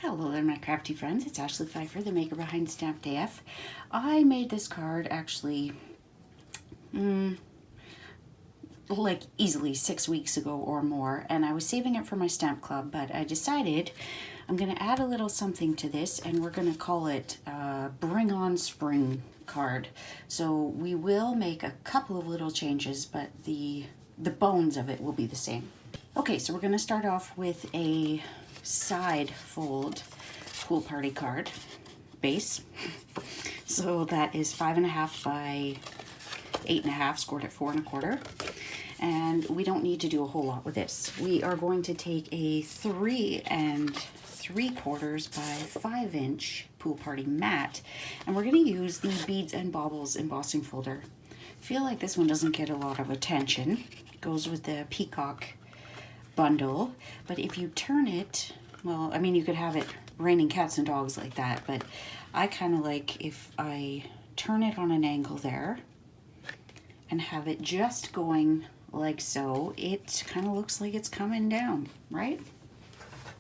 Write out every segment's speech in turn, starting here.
Hello there, my crafty friends. It's Ashley Pfeiffer, the maker behind Stamped AF. I made this card actually like easily 6 weeks ago or more, and I was saving it for my stamp club, but I decided I'm going to add a little something to this, and we're going to call it Bring On Spring card. So we will make a couple of little changes, but the bones of it will be the same. Okay, so we're going to start off with a side fold pool party card base. So that is 5.5 by 8.5, scored at 4 1/4. And we don't need to do a whole lot with this. We are going to take a 3 3/4 by 5-inch pool party mat, and we're going to use the Beads and Baubles embossing folder. I feel like this one doesn't get a lot of attention. It goes with the peacock bundle, but if you turn it, well, I mean, you could have it raining cats and dogs like that, but I kind of like if I turn it on an angle there and have it just going like so, it kind of looks like it's coming down, right?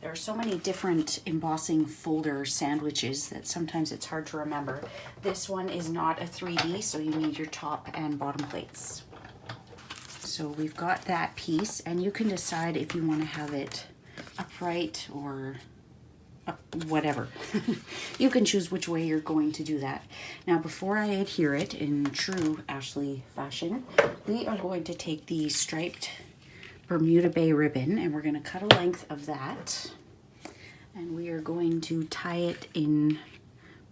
There are so many different embossing folder sandwiches that sometimes it's hard to remember. This one is not a 3D, so you need your top and bottom plates. So we've got that piece, and you can decide if you want to have it upright or whatever. You can choose which way you're going to do that. Now, before I adhere it in true Ashley fashion, we are going to take the striped Bermuda Bay ribbon, and we're going to cut a length of that, and we are going to tie it in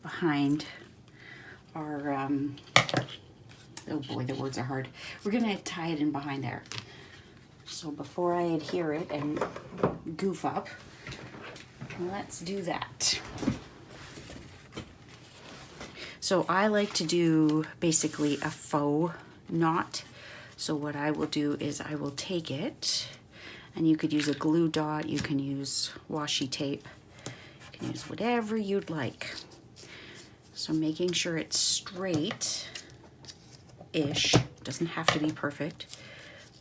behind our oh boy, the words are hard. We're going to tie it in behind there. So before I adhere it and goof up, let's do that. So I like to do basically a faux knot. So what I will do is I will take it, and you could use a glue dot, you can use washi tape, you can use whatever you'd like. So making sure it's straight-ish, doesn't have to be perfect,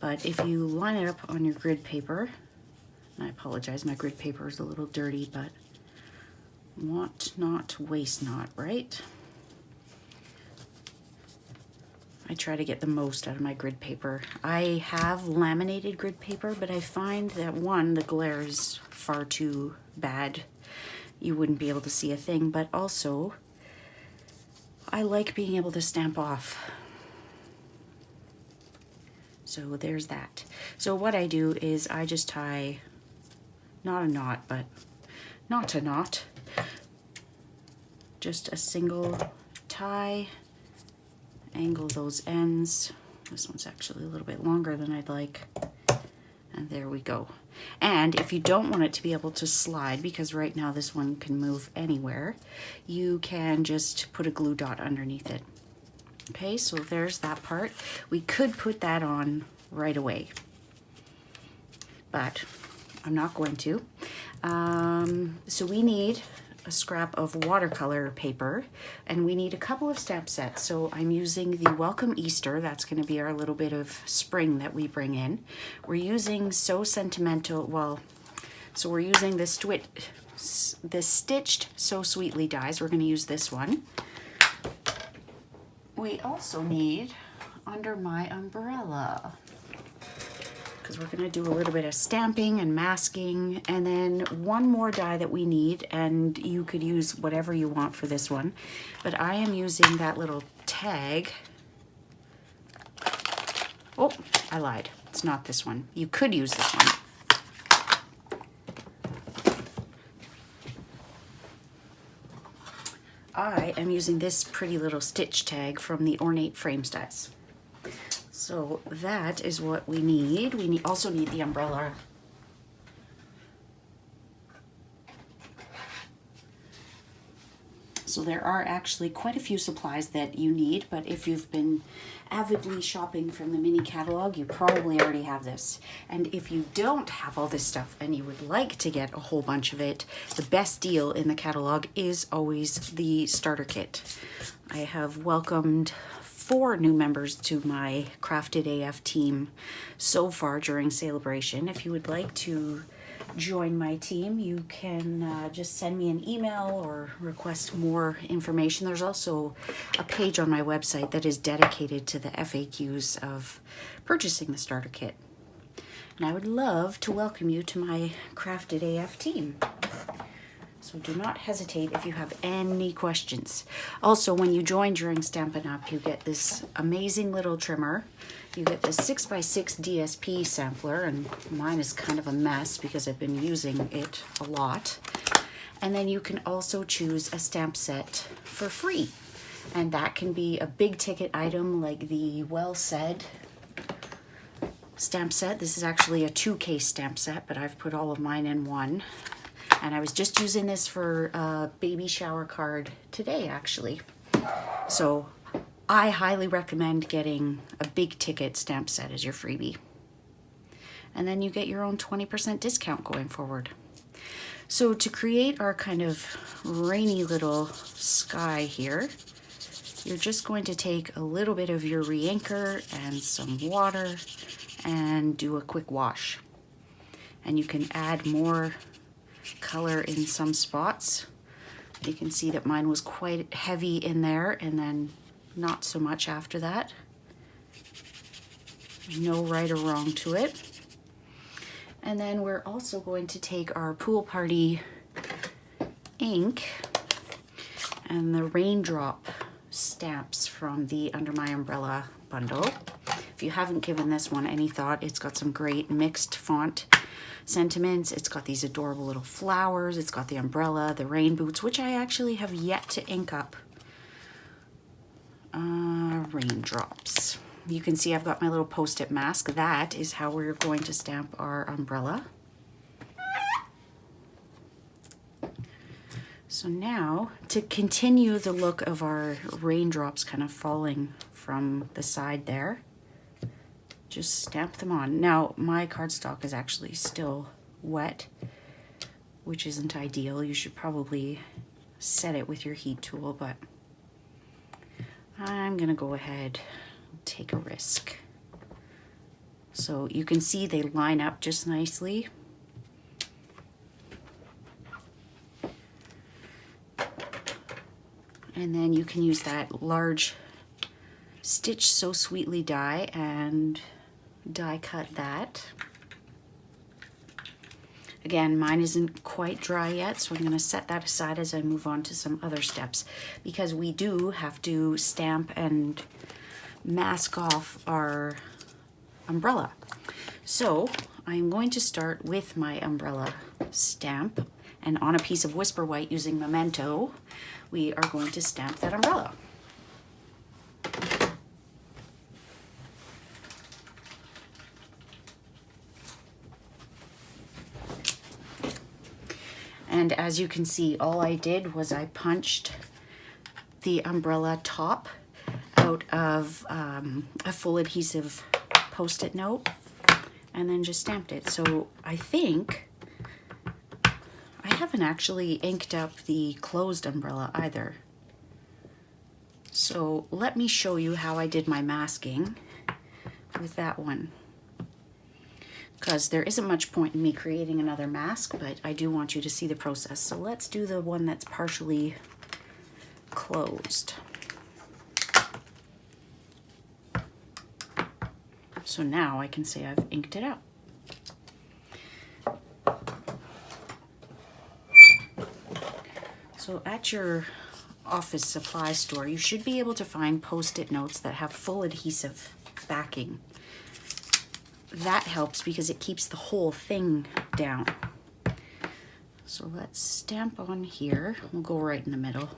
but if you line it up on your grid paper, and I apologize, my grid paper is a little dirty, but want not, waste not, right? I try to get the most out of my grid paper. I have laminated grid paper, but I find that one, the glare is far too bad. You wouldn't be able to see a thing, but also I like being able to stamp off. So there's that. So what I do is I just tie, not a knot, but not a knot, just a single tie, angle those ends. This one's actually a little bit longer than I'd like, and there we go. And if you don't want it to be able to slide, because right now this one can move anywhere, you can just put a glue dot underneath it. Okay, so there's that part. We could put that on right away, but I'm not going to. So we need a scrap of watercolor paper, and we need a couple of stamp sets. So I'm using the Welcome Easter. That's going to be our little bit of spring that we bring in. We're using So Sentimental, well, so we're using the Stitched So Sweetly dies. We're going to use this one. We also need Under My Umbrella, because we're going to do a little bit of stamping and masking, and then one more die that we need, and you could use whatever you want for this one, but I am using that little tag. Oh, I lied. It's not this one. You could use this one. I am using this pretty little stitch tag from the Ornate Frames dies. So that is what we need. We also need the umbrella. So there are actually quite a few supplies that you need, but if you've been avidly shopping from the Mini Catalogue, you probably already have this. And if you don't have all this stuff and you would like to get a whole bunch of it, the best deal in the catalog is always the starter kit. I have welcomed 4 new members to my Crafted AF team so far during celebration. If you would like to join my team, you can just send me an email or request more information. There's also a page on my website that is dedicated to the FAQs of purchasing the starter kit. And I would love to welcome you to my Crafted AF team. So do not hesitate if you have any questions. Also, when you join during Stampin' Up, you get this amazing little trimmer. You get the 6x6 DSP sampler, and mine is kind of a mess because I've been using it a lot. And then you can also choose a stamp set for free. And that can be a big ticket item like the Well Said stamp set. This is actually a 2 case stamp set, but I've put all of mine in one. And I was just using this for a baby shower card today, actually. So I highly recommend getting a big ticket stamp set as your freebie. And then you get your own 20% discount going forward. So to create our kind of rainy little sky here, you're just going to take a little bit of your re-inker and some water and do a quick wash. And you can add more color in some spots. You can see that mine was quite heavy in there and then not so much after that. No right or wrong to it. And then we're also going to take our Pool Party ink and the raindrop stamps from the Under My Umbrella bundle. If you haven't given this one any thought, it's got some great mixed font sentiments. It's got these adorable little flowers. It's got the umbrella, the rain boots, which I actually have yet to ink up. Raindrops. You can see I've got my little post-it mask. That is how we're going to stamp our umbrella. So now, to continue the look of our raindrops kind of falling from the side there, just stamp them on. Now, my cardstock is actually still wet, which isn't ideal. You should probably set it with your heat tool, but I'm gonna go ahead and take a risk. So you can see they line up just nicely. And then you can use that large Stitch So Sweetly die and die cut that. Again, mine isn't quite dry yet, so I'm going to set that aside as I move on to some other steps, because we do have to stamp and mask off our umbrella. So I'm going to start with my umbrella stamp, and on a piece of Whisper White using Memento, we are going to stamp that umbrella. And as you can see, all I did was I punched the umbrella top out of a full adhesive Post-it note and then just stamped it. So I think I haven't actually inked up the closed umbrella either. So let me show you how I did my masking with that one, because there isn't much point in me creating another mask, but I do want you to see the process. So let's do the one that's partially closed. So now I can say I've inked it out. So at your office supply store, you should be able to find Post-it notes that have full adhesive backing. That helps because it keeps the whole thing down. So let's stamp on here. We'll go right in the middle.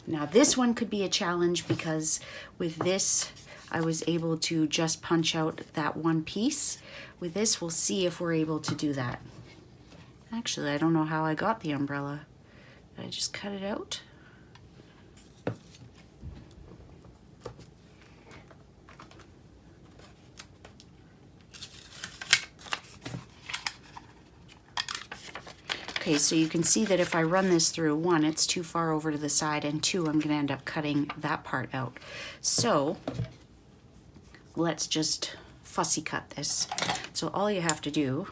Now this one could be a challenge because with this I was able to just punch out that one piece. With this, we'll see if we're able to do that. Actually, I don't know how I got the umbrella. Did I just cut it out? Okay, so you can see that if I run this through, one, it's too far over to the side, and two, I'm gonna end up cutting that part out. So let's just fussy cut this. So all you have to do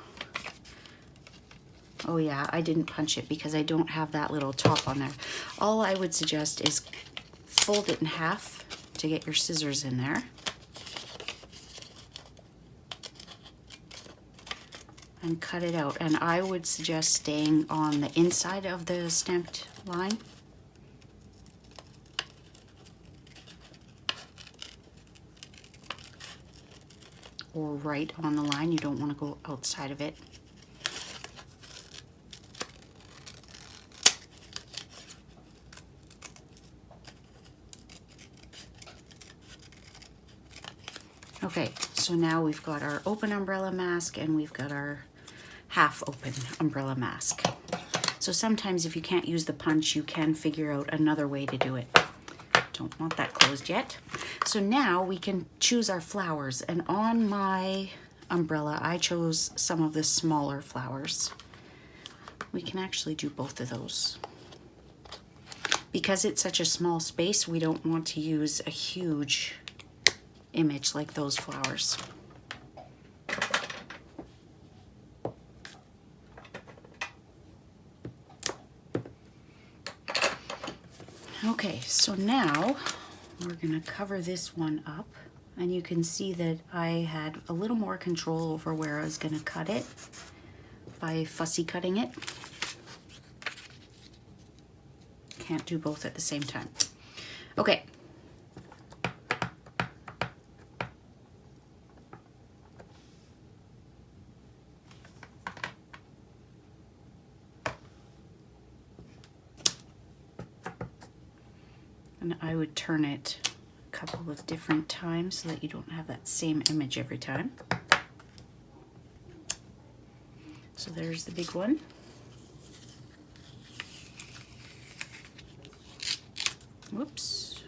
Oh yeah, I didn't punch it because I don't have that little top on there. All I would suggest is fold it in half to get your scissors in there. And cut it out. And I would suggest staying on the inside of the stamped line. Or right on the line. You don't want to go outside of it. Okay, so now we've got our open umbrella mask and we've got our half open umbrella mask. So sometimes if you can't use the punch, you can figure out another way to do it. Don't want that closed yet. So now we can choose our flowers, and on my umbrella I chose some of the smaller flowers. We can actually do both of those. Because it's such a small space, we don't want to use a huge image like those flowers. Okay, so now we're gonna cover this one up, and you can see that I had a little more control over where I was gonna cut it by fussy cutting it. Can't do both at the same time. Okay. And I would turn it a couple of different times so that you don't have that same image every time. So there's the big one. Whoops.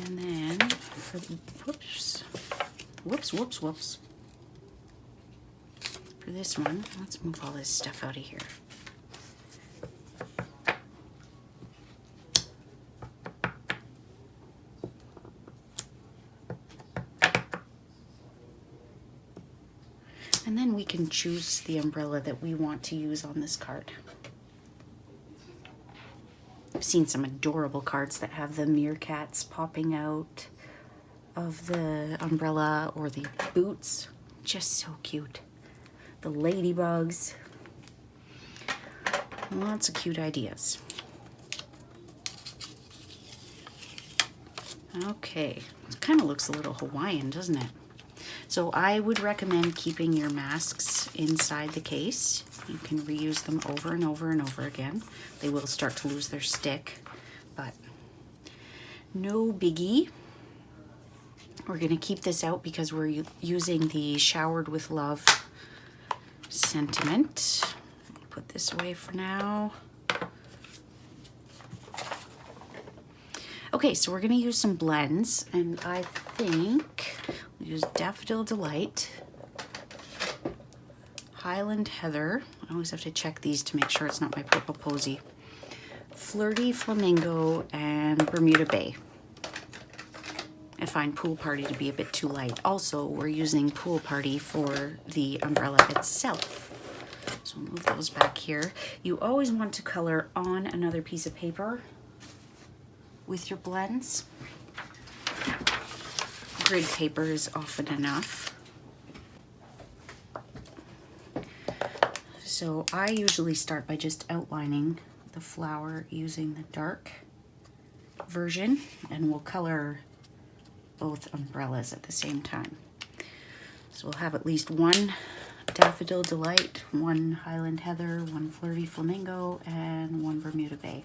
And then for the, whoops. For this one, let's move all this stuff out of here. And then we can choose the umbrella that we want to use on this card. I've seen some adorable cards that have the meerkats popping out of the umbrella, or the boots. Just so cute. The ladybugs. Lots of cute ideas. Okay, it kind of looks a little Hawaiian, doesn't it? So I would recommend keeping your masks inside the case. You can reuse them over and over and over again. They will start to lose their stick, but no biggie. We're going to keep this out because we're using the Showered with Love sentiment. Put this away for now. Okay, so we're going to use some blends, and I think we'll use Daffodil Delight, Highland Heather. I always have to check these to make sure it's not my Purple Posy. Flirty Flamingo and Bermuda Bay. I find Pool Party to be a bit too light. Also, we're using Pool Party for the umbrella itself. So I'll move those back here. You always want to color on another piece of paper with your blends. Grid paper is often enough. So I usually start by just outlining the flower using the dark version, and we'll color both umbrellas at the same time. So we'll have at least one Daffodil Delight, one Highland Heather, one Flirty Flamingo, and one Bermuda Bay.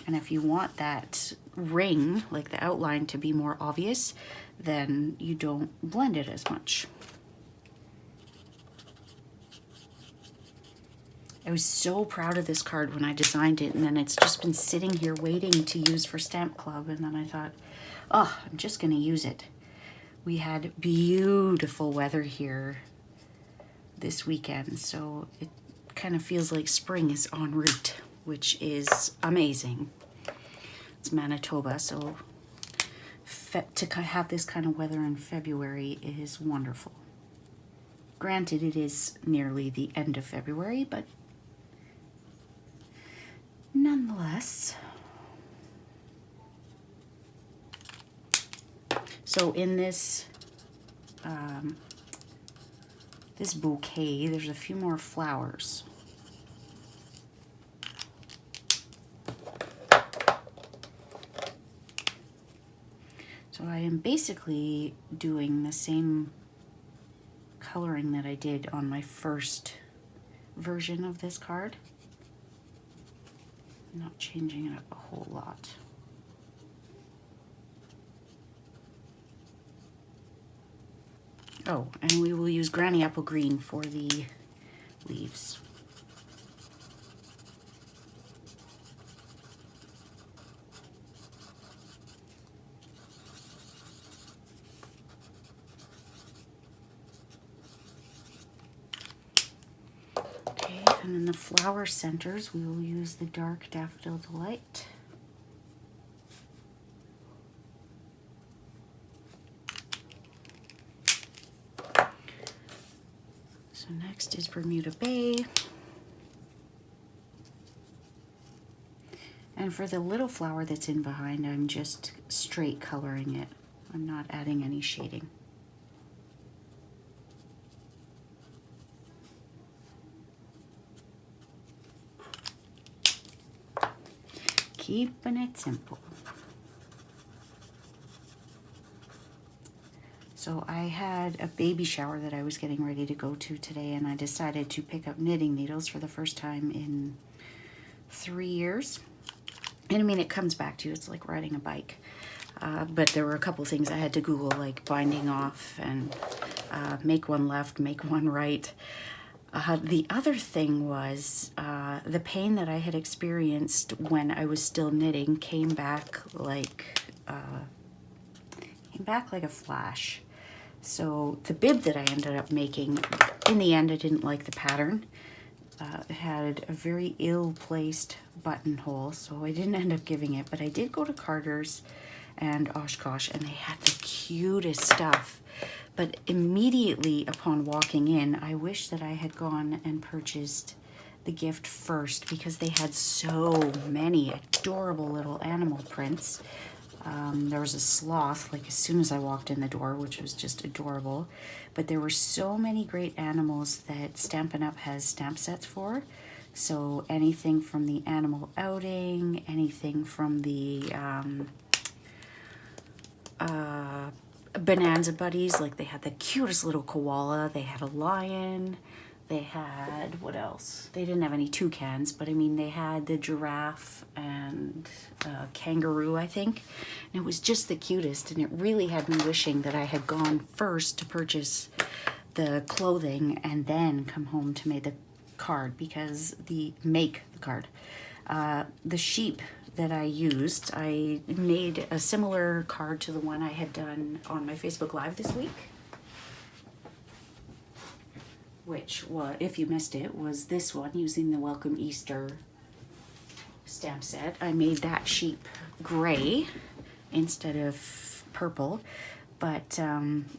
And if you want that ring, like the outline, to be more obvious, then you don't blend it as much. I was so proud of this card when I designed it, and then it's just been sitting here waiting to use for Stamp Club, and then I thought, oh, I'm just gonna use it. We had beautiful weather here this weekend, so it kind of feels like spring is en route, which is amazing. It's Manitoba, so to have this kind of weather in February is wonderful. Granted, it is nearly the end of February, but nonetheless. So in this this bouquet, there's a few more flowers. So I am basically doing the same coloring that I did on my first version of this card. I'm not changing it up a whole lot. Oh, and we will use Granny Apple Green for the leaves. Okay, and then the flower centers, we will use the dark Daffodil Delight. So next is Bermuda Bay. And for the little flower that's in behind, I'm just straight coloring it. I'm not adding any shading. Keeping it simple. So I had a baby shower that I was getting ready to go to today, and I decided to pick up knitting needles for the first time in 3 years. And I mean, it comes back to you, it's like riding a bike. But there were a couple things I had to Google, like binding off and make one left, make one right. The other thing was the pain that I had experienced when I was still knitting came back like a flash. So the bib that I ended up making, in the end, I didn't like the pattern. It had a very ill-placed buttonhole, so I didn't end up giving it. But I did go to Carter's and Oshkosh, and they had the cutest stuff. But immediately upon walking in, I wish that I had gone and purchased the gift first, because they had so many adorable little animal prints. There was a sloth, like as soon as I walked in the door, which was just adorable. But there were so many great animals that Stampin' Up! Has stamp sets for. So anything from the animal outing, anything from the Bonanza Buddies, like they had the cutest little koala, they had a lion, they had, what else? They didn't have any toucans, but I mean, they had the giraffe and kangaroo, I think. And it was just the cutest, and it really had me wishing that I had gone first to purchase the clothing and then come home to make the card, because the sheep that I used, I made a similar card to the one I had done on my Facebook Live this week, which was, if you missed it, was this one using the Welcome Easter stamp set. I made that sheep gray instead of purple, but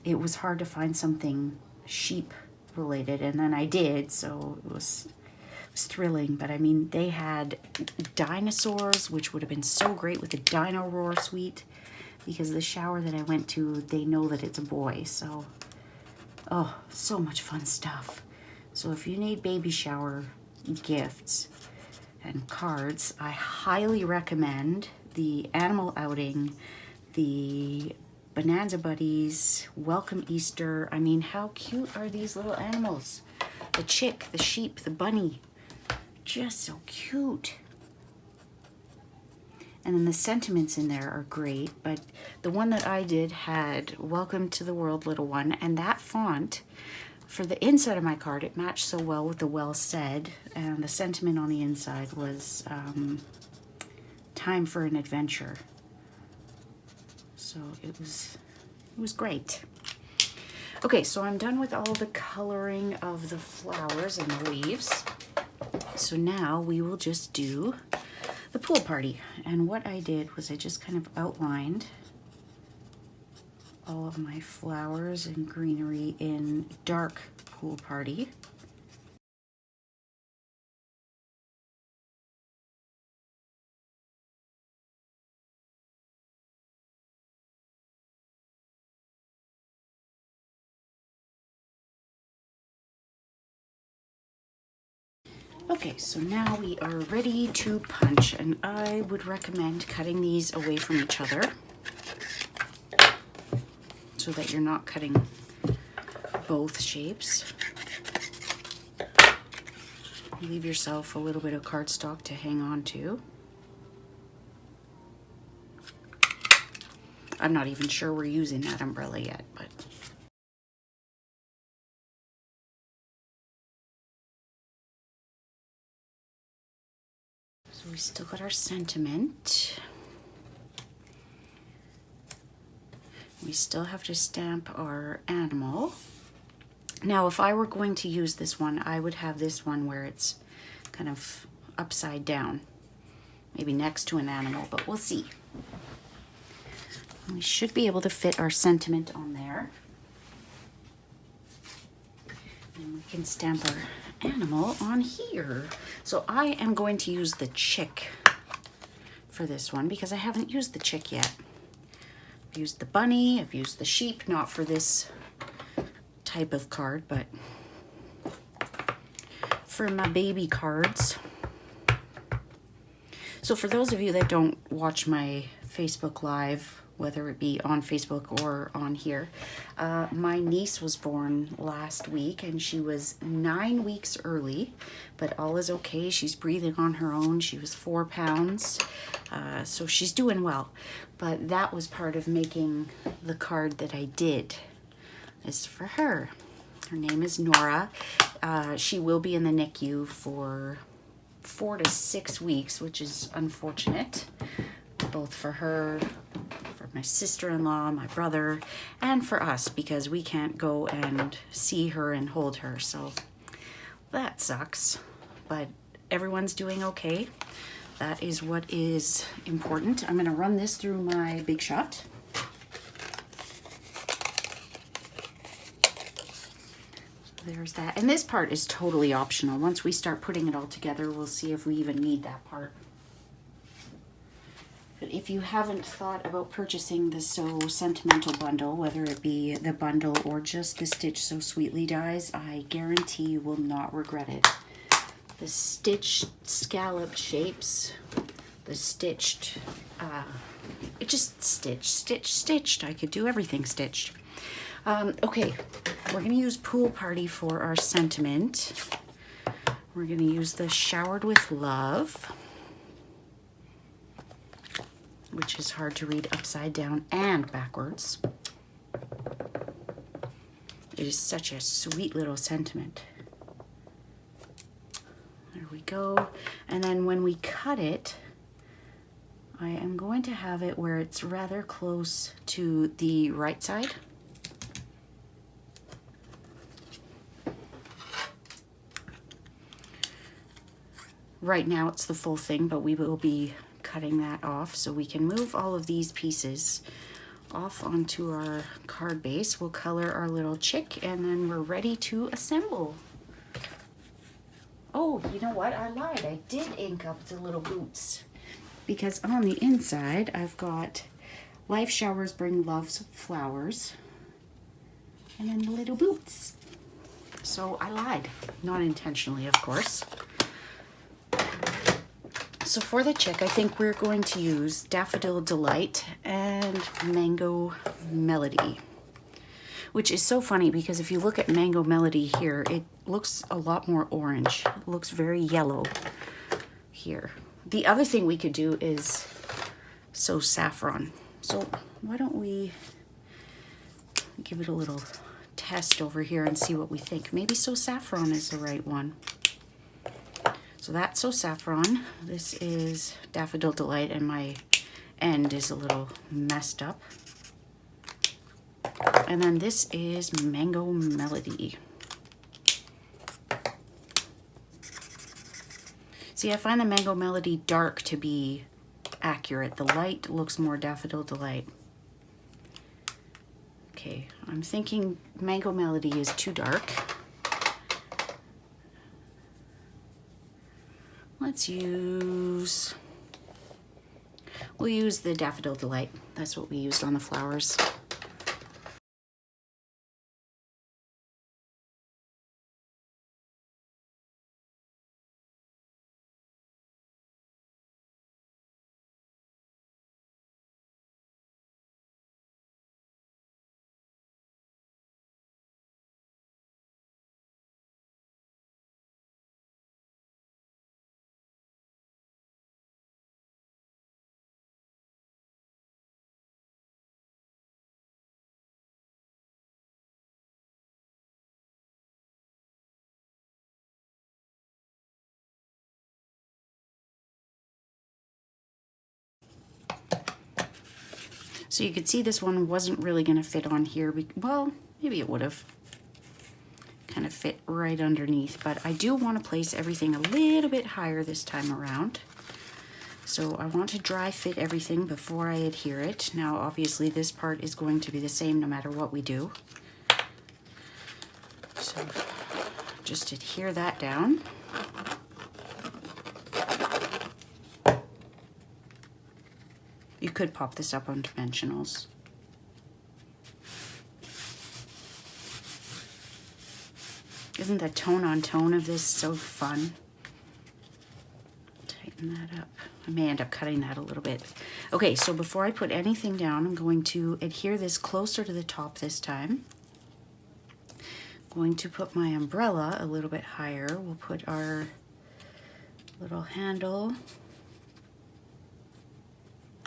it was hard to find something sheep related, and then I did, so it was thrilling. But I mean, they had dinosaurs, which would have been so great with the Dino Roar suite, because the shower that I went to, they know that it's a boy, so oh, so much fun stuff. So if you need baby shower gifts and cards, I highly recommend the Animal Outing, the Bonanza Buddies, Welcome Easter. I mean, how cute are these little animals? The chick, the sheep, the bunny, just so cute. And then the sentiments in there are great, but the one that I did had Welcome to the World, Little One, and that font for the inside of my card, it matched so well with the Well Said, and the sentiment on the inside was Time for an Adventure. So it was great. Okay, so I'm done with all the coloring of the flowers and the leaves. So now we will just do the pool party. And what I did was I just kind of outlined all of my flowers and greenery in dark Pool Party. Okay, so now we are ready to punch, and I would recommend cutting these away from each other so that you're not cutting both shapes. Leave yourself a little bit of cardstock to hang on to. I'm not even sure we're using that umbrella yet, but so we still got our sentiment. We still have to stamp our animal. Now, if I were going to use this one, I would have this one where it's kind of upside down, maybe next to an animal, but we'll see. We should be able to fit our sentiment on there. And we can stamp our animal on here. So I am going to use the chick for this one because I haven't used the chick yet. I've used the bunny, I've used the sheep, not for this type of card, but for my baby cards. So for those of you that don't watch my Facebook Live, whether it be on Facebook or on here, my niece was born last week and she was 9 weeks early, but all is okay. She's breathing on her own. She was 4 pounds, so she's doing well. But that was part of making the card that I did. Is for her. Her name is Nora. She will be in the NICU for 4 to 6 weeks, which is unfortunate, both for her, for my sister-in-law, my brother, and for us, because we can't go and see her and hold her. So that sucks, but everyone's doing okay. That is what is important. I'm going to run this through my Big Shot. There's that. And this part is totally optional. Once we start putting it all together, we'll see if we even need that part. But if you haven't thought about purchasing the So Sentimental bundle, whether it be the bundle or just the Stitch So Sweetly dies, I guarantee you will not regret it. The stitched scallop shapes, the stitched, it just stitched. I could do everything stitched. Okay, we're going to use Pool Party for our sentiment. We're going to use the Showered with Love, which is hard to read upside down and backwards. It is such a sweet little sentiment. There we go. And then when we cut it, I am going to have it where it's rather close to the right side. Right now it's the full thing, but we will be cutting that off so we can move all of these pieces off onto our card base. We'll color our little chick and then we're ready to assemble. Oh, you know what? I lied. I did ink up the little boots because on the inside I've got Life Showers Bring Love's Flowers and then the little boots. So I lied. Not intentionally, of course. So for the chick, I think we're going to use Daffodil Delight and Mango Melody, which is so funny because if you look at Mango Melody here, it looks a lot more orange. It looks very yellow here. The other thing we could do is So Saffron. So why don't we give it a little test over here and see what we think. Maybe So Saffron is the right one. So that's So Saffron. This is Daffodil Delight, and my end is a little messed up. And then this is Mango Melody. See, I find the Mango Melody dark to be accurate. The light looks more Daffodil Delight. Okay, I'm thinking Mango Melody is too dark. We'll use the Daffodil Delight. That's what we used on the flowers. So you could see this one wasn't really going to fit on here. Well, maybe it would have kind of fit right underneath, but I do want to place everything a little bit higher this time around. So I want to dry fit everything before I adhere it. Now, obviously this part is going to be the same no matter what we do. So just adhere that down. You could pop this up on dimensionals. Isn't the tone on tone of this so fun? Tighten that up. I may end up cutting that a little bit. Okay, so before I put anything down, I'm going to adhere this closer to the top this time. Going to put my umbrella a little bit higher. We'll put our little handle.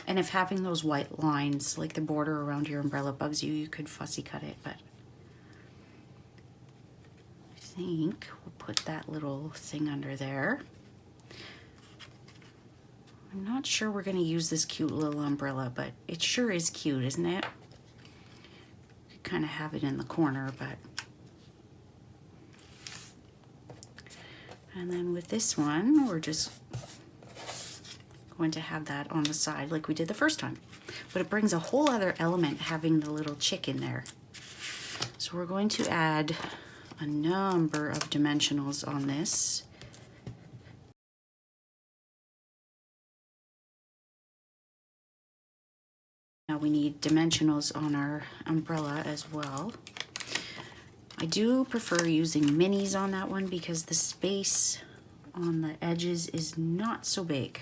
And if having those white lines, like the border around your umbrella, bugs you, you could fussy cut it, but I think we'll put that little thing under there. I'm not sure we're gonna use this cute little umbrella, but it sure is cute, isn't it? You kind of have it in the corner, but. And then with this one, we're just going to have that on the side like we did the first time. But it brings a whole other element having the little chick in there. So we're going to add a number of dimensionals on this. Now we need dimensionals on our umbrella as well. I do prefer using minis on that one because the space on the edges is not so big.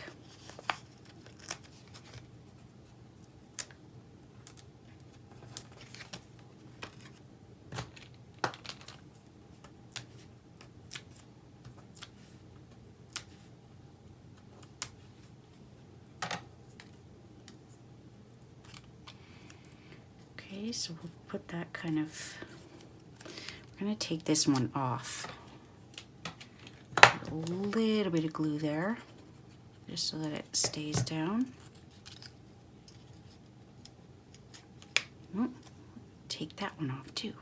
Okay, so we'll put that kind of, we're going to take this one off. Put a little bit of glue there, just so that it stays down. Take that one off too.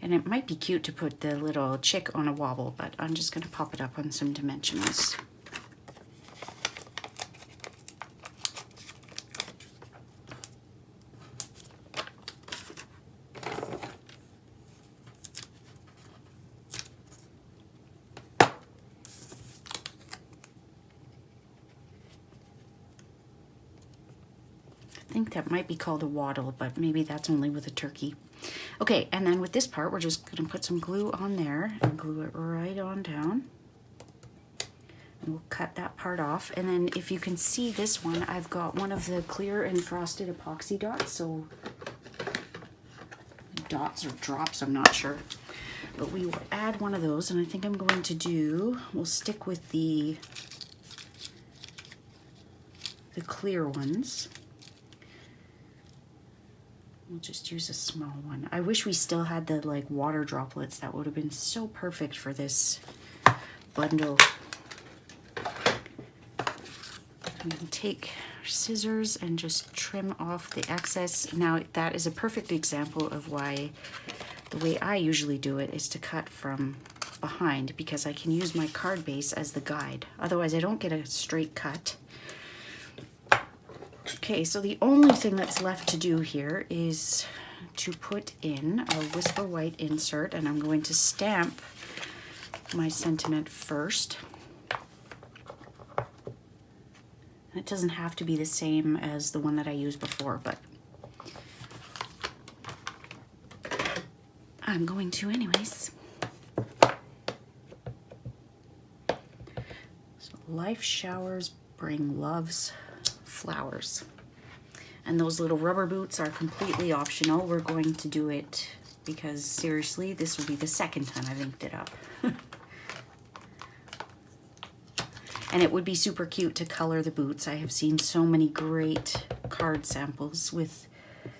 And it might be cute to put the little chick on a wobble, but I'm just going to pop it up on some dimensionals. I think that might be called a waddle, but maybe that's only with a turkey. Okay, and then with this part, we're just gonna put some glue on there and glue it right on down. And we'll cut that part off. And then if you can see this one, I've got one of the clear and frosted epoxy dots. So dots or drops, I'm not sure. But we will add one of those, and I think I'm going to do, we'll stick with the clear ones. We'll just use a small one. I wish we still had the like water droplets. That would have been so perfect for this bundle. I'm going to take scissors and just trim off the excess. Now that is a perfect example of why the way I usually do it is to cut from behind, because I can use my card base as the guide. Otherwise I don't get a straight cut. Okay, so the only thing that's left to do here is to put in a Whisper White insert, and I'm going to stamp my sentiment first. It doesn't have to be the same as the one that I used before, but I'm going to anyways. So life showers bring love's flowers. And those little rubber boots are completely optional. We're going to do it because seriously, this will be the second time I've inked it up. And it would be super cute to color the boots. I have seen so many great card samples with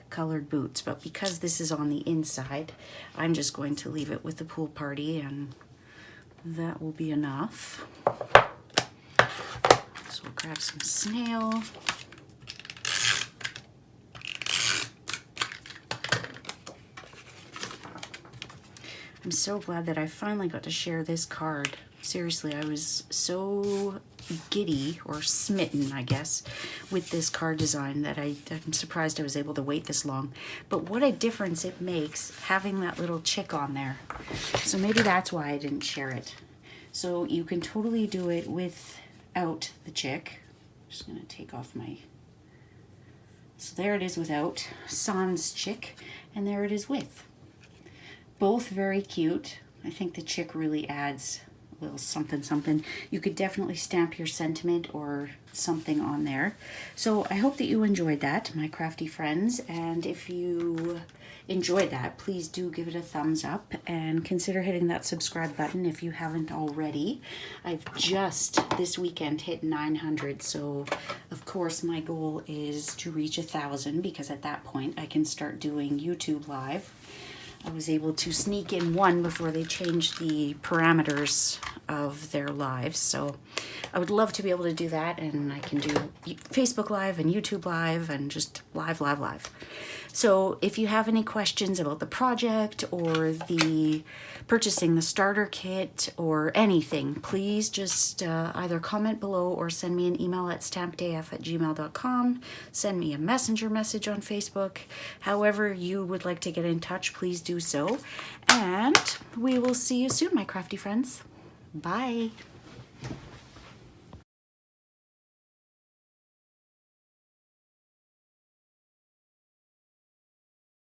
colored boots, but because this is on the inside, I'm just going to leave it with the pool party, and that will be enough. So we'll grab some snail. I'm so glad that I finally got to share this card. Seriously, I was so giddy, or smitten, I guess, with this card design that I'm surprised I was able to wait this long. But what a difference it makes having that little chick on there. So maybe that's why I didn't share it. So you can totally do it without the chick. I'm just going to take off my... So there it is without, sans chick, and there it is with. Both very cute. I think the chick really adds a little something something. You could definitely stamp your sentiment or something on there. So I hope that you enjoyed that, my crafty friends, and if you enjoyed that, please do give it a thumbs up and consider hitting that subscribe button if you haven't already. I've just this weekend hit 900, so of course my goal is to reach 1,000, because at that point I can start doing YouTube live. I was able to sneak in one before they changed the parameters of their lives, so I would love to be able to do that, and I can do Facebook Live and YouTube Live and just live. So if you have any questions about the project or the purchasing the starter kit or anything, please just either comment below or send me an email at stampedaf@gmail.com. Send me a messenger message on Facebook. However you would like to get in touch, please do so. And we will see you soon, my crafty friends. Bye.